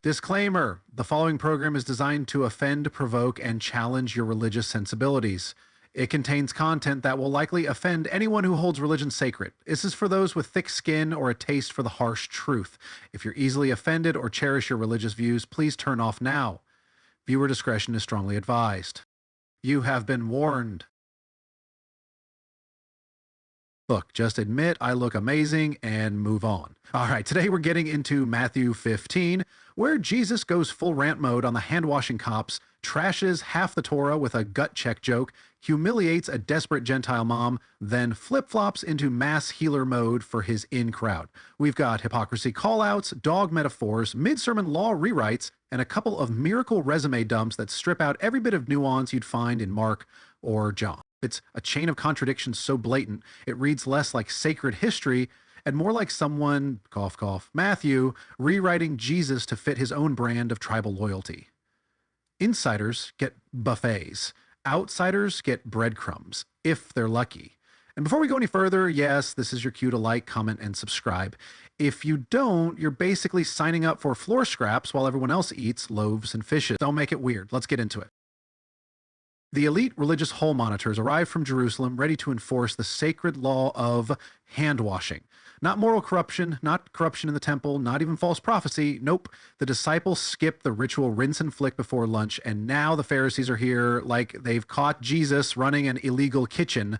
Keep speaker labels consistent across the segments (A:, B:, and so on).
A: Disclaimer: the following program is designed to offend, provoke, and challenge your religious sensibilities. It contains content that will likely offend anyone who holds religion sacred. This is for those with thick skin or a taste for the harsh truth. If you're easily offended or cherish your religious views, please turn off now. Viewer discretion is strongly advised. You have been warned. Look, just admit I look amazing and move on. All right, today we're getting into Matthew 15, where Jesus goes full rant mode on the hand-washing cops, trashes half the Torah with a gut check joke, humiliates a desperate Gentile mom, then flip-flops into mass healer mode for his in-crowd. We've got hypocrisy call-outs, dog metaphors, mid-sermon law rewrites, and a couple of miracle resume dumps that strip out every bit of nuance you'd find in Mark or John. It's a chain of contradictions so blatant, it reads less like sacred history and more like someone, cough cough, Matthew, rewriting Jesus to fit his own brand of tribal loyalty. Insiders get buffets. Outsiders get breadcrumbs, if they're lucky. And before we go any further, yes, this is your cue to like, comment, and subscribe. If you don't, you're basically signing up for floor scraps while everyone else eats loaves and fishes. Don't make it weird. Let's get into it. The elite religious hall monitors arrived from Jerusalem ready to enforce the sacred law of hand-washing. Not moral corruption, not corruption in the temple, not even false prophecy. Nope. The disciples skipped the ritual rinse and flick before lunch, and now the Pharisees are here like they've caught Jesus running an illegal kitchen.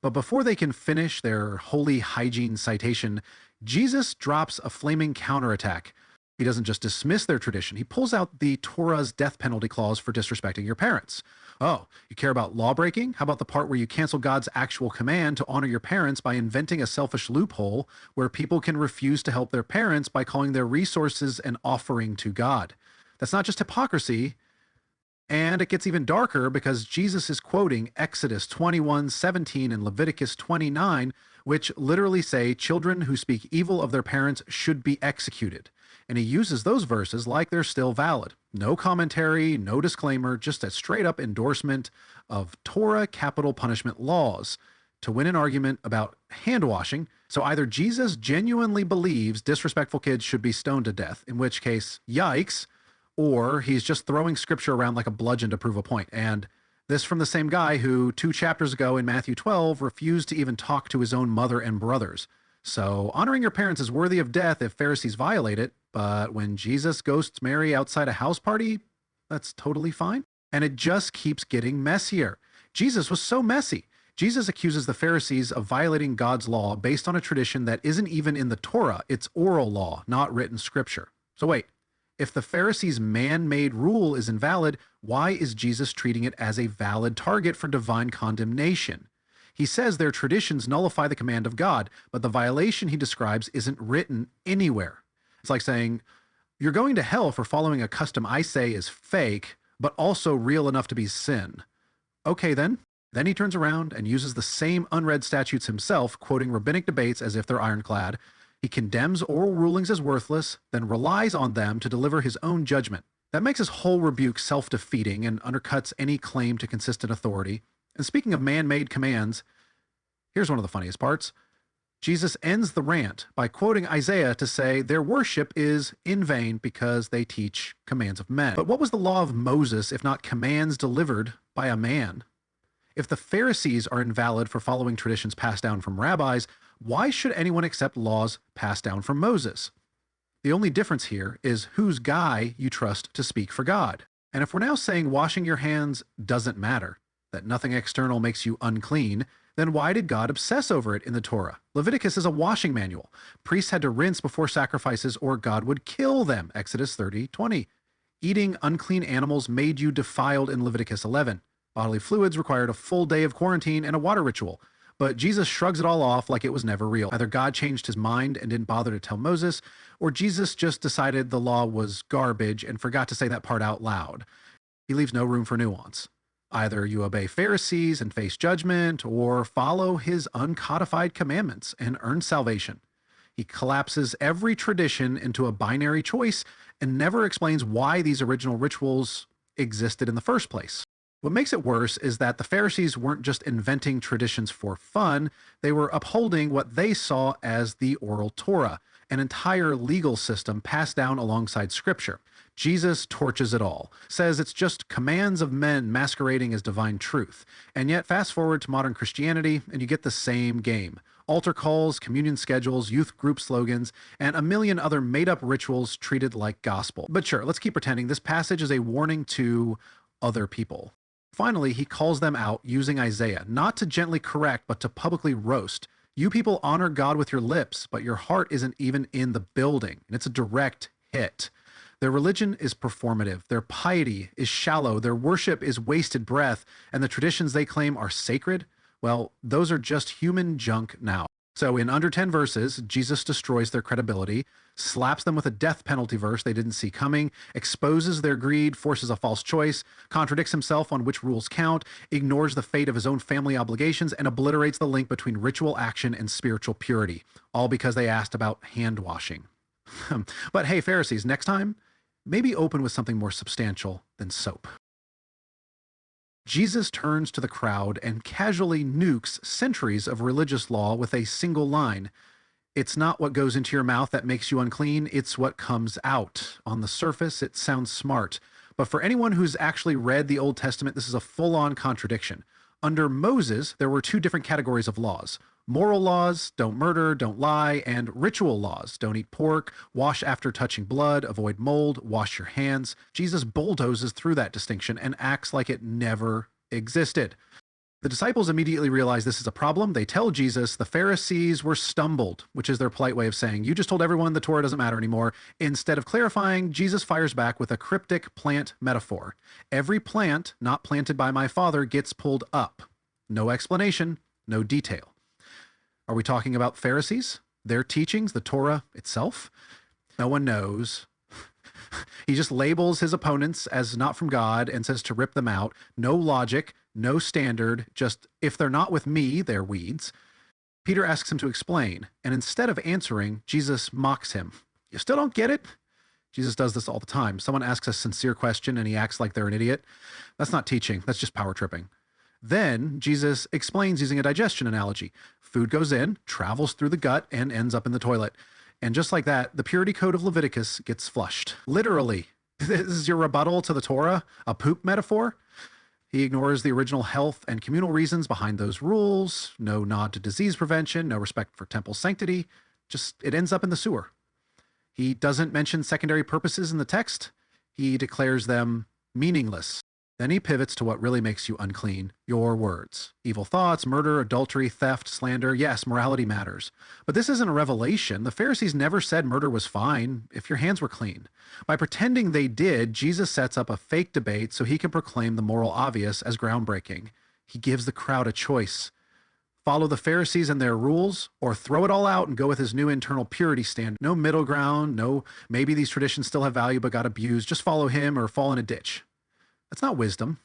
A: But before they can finish their holy hygiene citation, Jesus drops a flaming counterattack. He doesn't just dismiss their tradition, he pulls out the Torah's death penalty clause for disrespecting your parents. Oh, you care about law breaking? How about the part where you cancel God's actual command to honor your parents by inventing a selfish loophole where people can refuse to help their parents by calling their resources an offering to God? That's not just hypocrisy, and it gets even darker because Jesus is quoting Exodus 21:17 and Leviticus 29, which literally say children who speak evil of their parents should be executed. And he uses those verses like they're still valid. No commentary, no disclaimer, just a straight-up endorsement of Torah capital punishment laws to win an argument about hand-washing. So either Jesus genuinely believes disrespectful kids should be stoned to death, in which case, yikes, or he's just throwing scripture around like a bludgeon to prove a point. And this from the same guy who 2 chapters ago in Matthew 12 refused to even talk to his own mother and brothers. So honoring your parents is worthy of death if Pharisees violate it, but when Jesus ghosts Mary outside a house party, that's totally fine. And it just keeps getting messier. Jesus was so messy. Jesus accuses the Pharisees of violating God's law based on a tradition that isn't even in the Torah. It's oral law, not written scripture. So wait, if the Pharisees' man-made rule is invalid, why is Jesus treating it as a valid target for divine condemnation? He says their traditions nullify the command of God, but the violation he describes isn't written anywhere. It's like saying, you're going to hell for following a custom I say is fake, but also real enough to be sin. Okay then. Then he turns around and uses the same unread statutes himself, quoting rabbinic debates as if they're ironclad. He condemns oral rulings as worthless, then relies on them to deliver his own judgment. That makes his whole rebuke self-defeating and undercuts any claim to consistent authority. And speaking of man-made commands, here's one of the funniest parts. Jesus ends the rant by quoting Isaiah to say their worship is in vain because they teach commands of men. But what was the law of Moses if not commands delivered by a man? If the Pharisees are invalid for following traditions passed down from rabbis, why should anyone accept laws passed down from Moses? The only difference here is whose guy you trust to speak for God. And if we're now saying washing your hands doesn't matter, that nothing external makes you unclean, then why did God obsess over it in the Torah? Leviticus is a washing manual. Priests had to rinse before sacrifices or God would kill them, Exodus 30:20. Eating unclean animals made you defiled in Leviticus 11. Bodily fluids required a full day of quarantine and a water ritual. But Jesus shrugs it all off like it was never real. Either God changed his mind and didn't bother to tell Moses, or Jesus just decided the law was garbage and forgot to say that part out loud. He leaves no room for nuance. Either you obey Pharisees and face judgment, or follow his uncodified commandments and earn salvation. He collapses every tradition into a binary choice and never explains why these original rituals existed in the first place. What makes it worse is that the Pharisees weren't just inventing traditions for fun, they were upholding what they saw as the Oral Torah, an entire legal system passed down alongside Scripture. Jesus torches it all, says it's just commands of men masquerading as divine truth. And yet fast forward to modern Christianity and you get the same game. Altar calls, communion schedules, youth group slogans, and a million other made-up rituals treated like gospel. But sure, let's keep pretending this passage is a warning to other people. Finally, he calls them out using Isaiah, not to gently correct, but to publicly roast. You people honor God with your lips, but your heart isn't even in the building. And it's a direct hit. Their religion is performative, their piety is shallow, their worship is wasted breath, and the traditions they claim are sacred, well, those are just human junk now. So in under 10 verses, Jesus destroys their credibility, slaps them with a death penalty verse they didn't see coming, exposes their greed, forces a false choice, contradicts himself on which rules count, ignores the fate of his own family obligations, and obliterates the link between ritual action and spiritual purity, all because they asked about hand washing. But hey, Pharisees, next time, maybe open with something more substantial than soap. Jesus turns to the crowd and casually nukes centuries of religious law with a single line. It's not what goes into your mouth that makes you unclean, it's what comes out. On the surface, it sounds smart. But for anyone who's actually read the Old Testament, this is a full-on contradiction. Under Moses, there were two different categories of laws. Moral laws, don't murder, don't lie, and ritual laws, don't eat pork, wash after touching blood, avoid mold, wash your hands. Jesus bulldozes through that distinction and acts like it never existed. The disciples immediately realize this is a problem. They tell Jesus the Pharisees were stumbled, which is their polite way of saying, you just told everyone the Torah doesn't matter anymore. Instead of clarifying, Jesus fires back with a cryptic plant metaphor. Every plant not planted by my Father gets pulled up. No explanation, no detail. Are we talking about Pharisees? Their teachings, the Torah itself? No one knows. He just labels his opponents as not from God and says to rip them out. No logic, no standard, just if they're not with me, they're weeds. Peter asks him to explain, and instead of answering, Jesus mocks him. You still don't get it? Jesus does this all the time. Someone asks a sincere question and he acts like they're an idiot. That's not teaching, that's just power tripping. Then Jesus explains using a digestion analogy. Food goes in, travels through the gut, and ends up in the toilet. And just like that, the purity code of Leviticus gets flushed. Literally. This is your rebuttal to the Torah? A poop metaphor? He ignores the original health and communal reasons behind those rules. No nod to disease prevention, no respect for temple sanctity. Just, it ends up in the sewer. He doesn't mention secondary purposes in the text. He declares them meaningless. Then he pivots to what really makes you unclean, your words. Evil thoughts, murder, adultery, theft, slander. Yes, morality matters. But this isn't a revelation. The Pharisees never said murder was fine if your hands were clean. By pretending they did, Jesus sets up a fake debate so he can proclaim the moral obvious as groundbreaking. He gives the crowd a choice. Follow the Pharisees and their rules, or throw it all out and go with his new internal purity standard. No middle ground, no maybe these traditions still have value but got abused. Just follow him or fall in a ditch. That's not wisdom.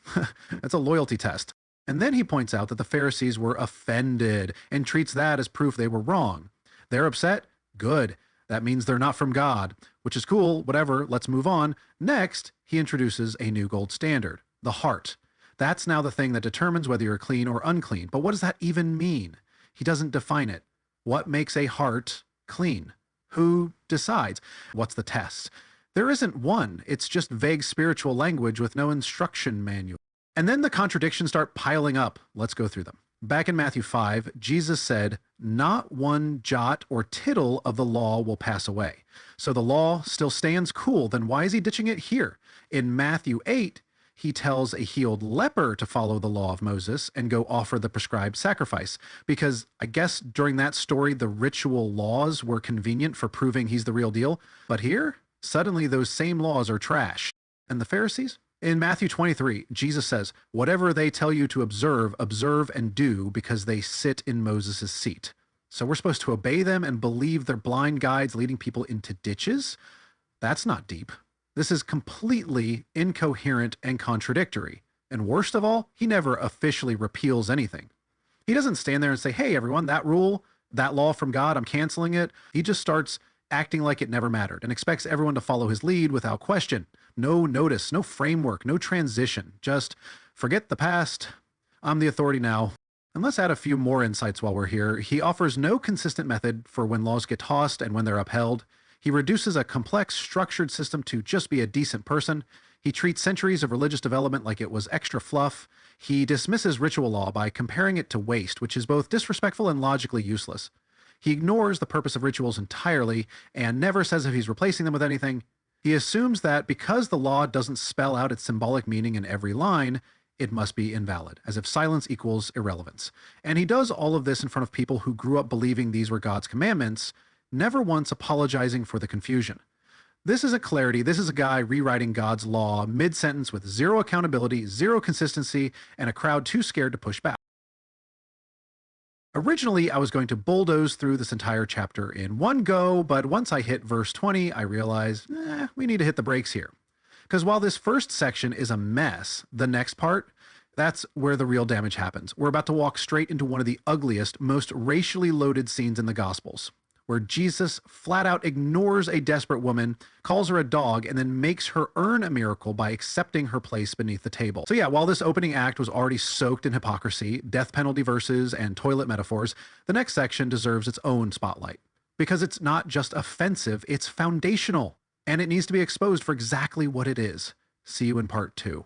A: That's a loyalty test. And then he points out that the Pharisees were offended and treats that as proof they were wrong. They're upset? Good. That means they're not from God, which is cool, whatever, let's move on. Next, he introduces a new gold standard, the heart. That's now the thing that determines whether you're clean or unclean. But what does that even mean? He doesn't define it. What makes a heart clean? Who decides? What's the test? There isn't one. It's just vague spiritual language with no instruction manual. And then the contradictions start piling up. Let's go through them. Back in Matthew 5, Jesus said, not one jot or tittle of the law will pass away. So the law still stands cool. Then why is he ditching it here? In Matthew 8, he tells a healed leper to follow the law of Moses and go offer the prescribed sacrifice. Because I guess during that story, the ritual laws were convenient for proving he's the real deal. But here, suddenly those same laws are trash. And the Pharisees? In Matthew 23, Jesus says, whatever they tell you to observe, observe and do, because they sit in Moses' seat. So we're supposed to obey them and believe they're blind guides leading people into ditches? That's not deep. This is completely incoherent and contradictory. And worst of all, he never officially repeals anything. He doesn't stand there and say, hey everyone, that rule, that law from God, I'm canceling it. He just starts acting like it never mattered and expects everyone to follow his lead without question. No notice, no framework, no transition. Just forget the past. I'm the authority now. And let's add a few more insights while we're here. He offers no consistent method for when laws get tossed and when they're upheld. He reduces a complex, structured system to just be a decent person. He treats centuries of religious development like it was extra fluff. He dismisses ritual law by comparing it to waste, which is both disrespectful and logically useless. He ignores the purpose of rituals entirely and never says if he's replacing them with anything. He assumes that because the law doesn't spell out its symbolic meaning in every line, it must be invalid, as if silence equals irrelevance. And he does all of this in front of people who grew up believing these were God's commandments, never once apologizing for the confusion. This isn't clarity, this is a guy rewriting God's law mid-sentence with zero accountability, zero consistency, and a crowd too scared to push back. Originally, I was going to bulldoze through this entire chapter in one go, but once I hit verse 20, I realized, we need to hit the brakes here. Because while this first section is a mess, the next part, that's where the real damage happens. We're about to walk straight into one of the ugliest, most racially loaded scenes in the Gospels, where Jesus flat out ignores a desperate woman, calls her a dog, and then makes her earn a miracle by accepting her place beneath the table. So yeah, while this opening act was already soaked in hypocrisy, death penalty verses, and toilet metaphors, the next section deserves its own spotlight. Because it's not just offensive, it's foundational. And it needs to be exposed for exactly what it is. See you in part 2.